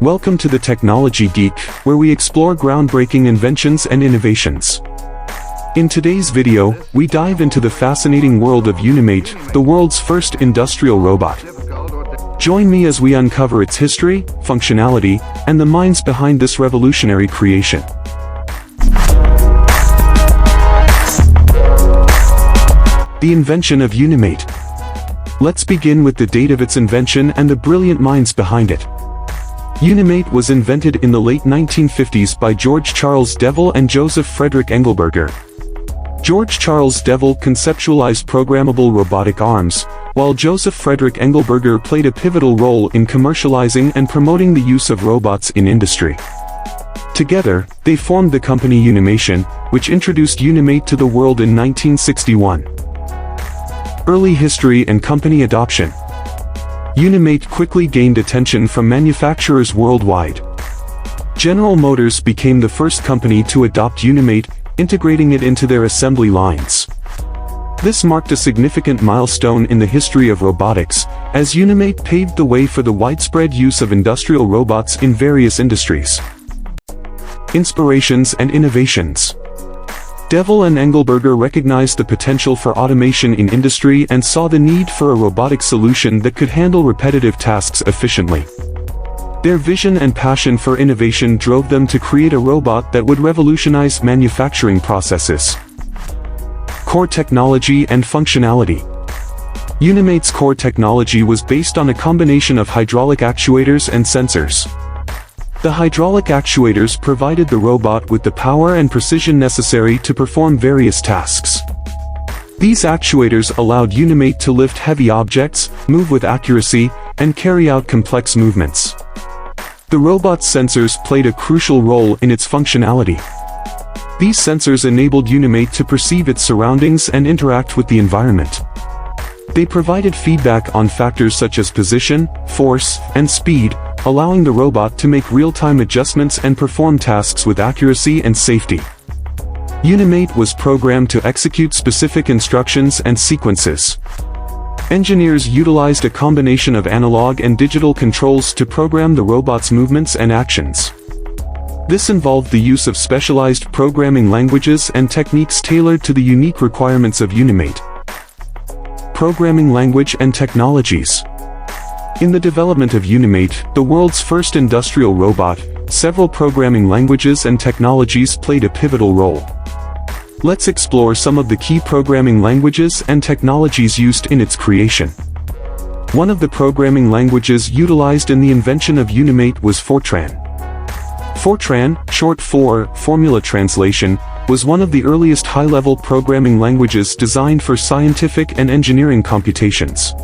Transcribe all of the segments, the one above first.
Welcome to the Technology Geek, where we explore groundbreaking inventions and innovations. In today's video, we dive into the fascinating world of Unimate, the world's first industrial robot. Join me as we uncover its history, functionality, and the minds behind this revolutionary creation. The invention of Unimate. Let's begin with the date of its invention and the brilliant minds behind it. Unimate was invented in the late 1950s by George Charles Devil and Joseph Frederick Engelberger. George Charles Devil conceptualized programmable robotic arms, while Joseph Frederick Engelberger played a pivotal role in commercializing and promoting the use of robots in industry. Together, they formed the company Unimation, which introduced Unimate to the world in 1961. Early history and company adoption. Unimate quickly gained attention from manufacturers worldwide. General Motors became the first company to adopt Unimate, integrating it into their assembly lines. This marked a significant milestone in the history of robotics, as Unimate paved the way for the widespread use of industrial robots in various industries. Inspirations and innovations. Devil and Engelberger recognized the potential for automation in industry and saw the need for a robotic solution that could handle repetitive tasks efficiently. Their vision and passion for innovation drove them to create a robot that would revolutionize manufacturing processes. Core technology and functionality. Unimate's core technology was based on a combination of hydraulic actuators and sensors. The hydraulic actuators provided the robot with the power and precision necessary to perform various tasks. These actuators allowed Unimate to lift heavy objects, move with accuracy, and carry out complex movements. The robot's sensors played a crucial role in its functionality. These sensors enabled Unimate to perceive its surroundings and interact with the environment. They provided feedback on factors such as position, force, and speed, allowing the robot to make real-time adjustments and perform tasks with accuracy and safety. Unimate was programmed to execute specific instructions and sequences. Engineers utilized a combination of analog and digital controls to program the robot's movements and actions. This involved the use of specialized programming languages and techniques tailored to the unique requirements of Unimate. Programming language and technologies. In the development of Unimate, the world's first industrial robot, several programming languages and technologies played a pivotal role. Let's explore some of the key programming languages and technologies used in its creation. One of the programming languages utilized in the invention of Unimate was Fortran. Fortran, short for Formula Translation, was one of the earliest high-level programming languages designed for scientific and engineering computations.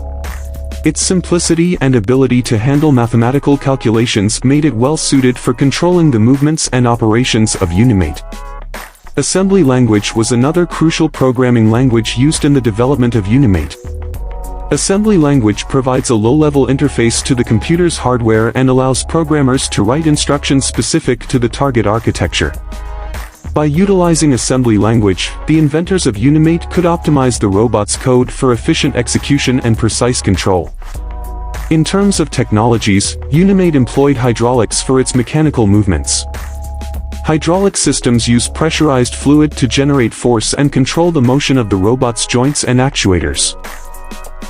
Its simplicity and ability to handle mathematical calculations made it well-suited for controlling the movements and operations of Unimate. Assembly language was another crucial programming language used in the development of Unimate. Assembly language provides a low-level interface to the computer's hardware and allows programmers to write instructions specific to the target architecture. By utilizing assembly language, the inventors of Unimate could optimize the robot's code for efficient execution and precise control. In terms of technologies, Unimate employed hydraulics for its mechanical movements. Hydraulic systems use pressurized fluid to generate force and control the motion of the robot's joints and actuators.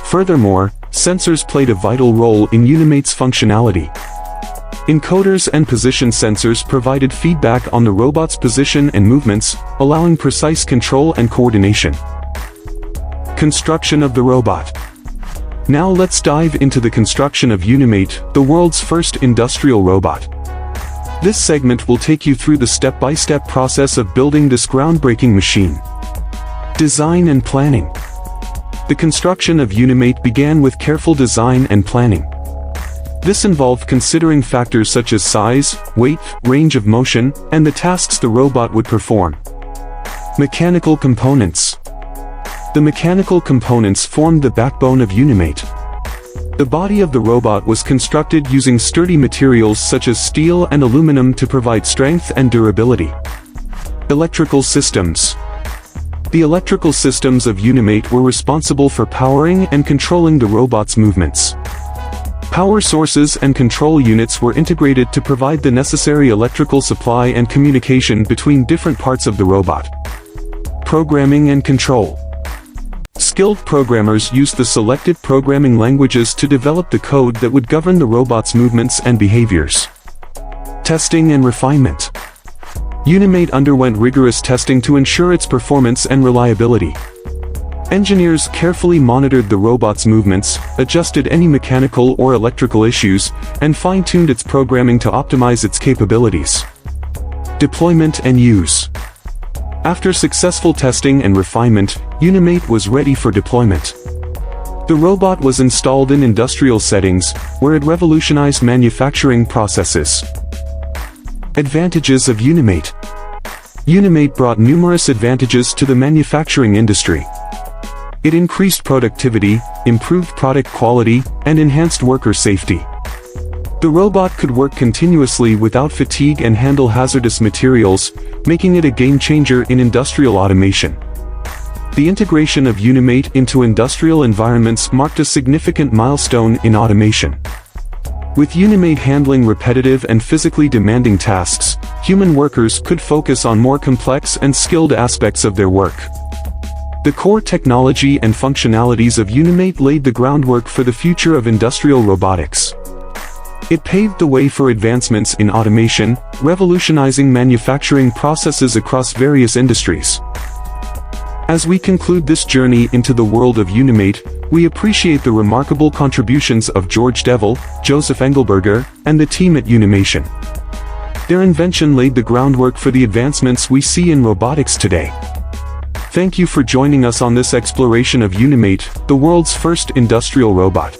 Furthermore, sensors played a vital role in Unimate's functionality. Encoders and position sensors provided feedback on the robot's position and movements, allowing precise control and coordination. Construction of the robot. Now let's dive into the construction of Unimate, the world's first industrial robot. This segment will take you through the step-by-step process of building this groundbreaking machine. Design and planning. The construction of Unimate began with careful design and planning. This involved considering factors such as size, weight, range of motion, and the tasks the robot would perform. Mechanical components. The mechanical components formed the backbone of Unimate. The body of the robot was constructed using sturdy materials such as steel and aluminum to provide strength and durability. Electrical systems. The electrical systems of Unimate were responsible for powering and controlling the robot's movements. Power sources and control units were integrated to provide the necessary electrical supply and communication between different parts of the robot. Programming and control. Skilled programmers used the selected programming languages to develop the code that would govern the robot's movements and behaviors. Testing and refinement. Unimate underwent rigorous testing to ensure its performance and reliability. Engineers carefully monitored the robot's movements, adjusted any mechanical or electrical issues, and fine-tuned its programming to optimize its capabilities. Deployment and use. After successful testing and refinement, Unimate was ready for deployment. The robot was installed in industrial settings, where it revolutionized manufacturing processes. Advantages of Unimate. Unimate brought numerous advantages to the manufacturing industry. It increased productivity, improved product quality, and enhanced worker safety. The robot could work continuously without fatigue and handle hazardous materials, making it a game-changer in industrial automation. The integration of Unimate into industrial environments marked a significant milestone in automation. With Unimate handling repetitive and physically demanding tasks, human workers could focus on more complex and skilled aspects of their work. The core technology and functionalities of Unimate laid the groundwork for the future of industrial robotics. It paved the way for advancements in automation, revolutionizing manufacturing processes across various industries. As we conclude this journey into the world of Unimate, we appreciate the remarkable contributions of George Devil, Joseph Engelberger, and the team at Unimation. Their invention laid the groundwork for the advancements we see in robotics today. Thank you for joining us on this exploration of Unimate, the world's first industrial robot.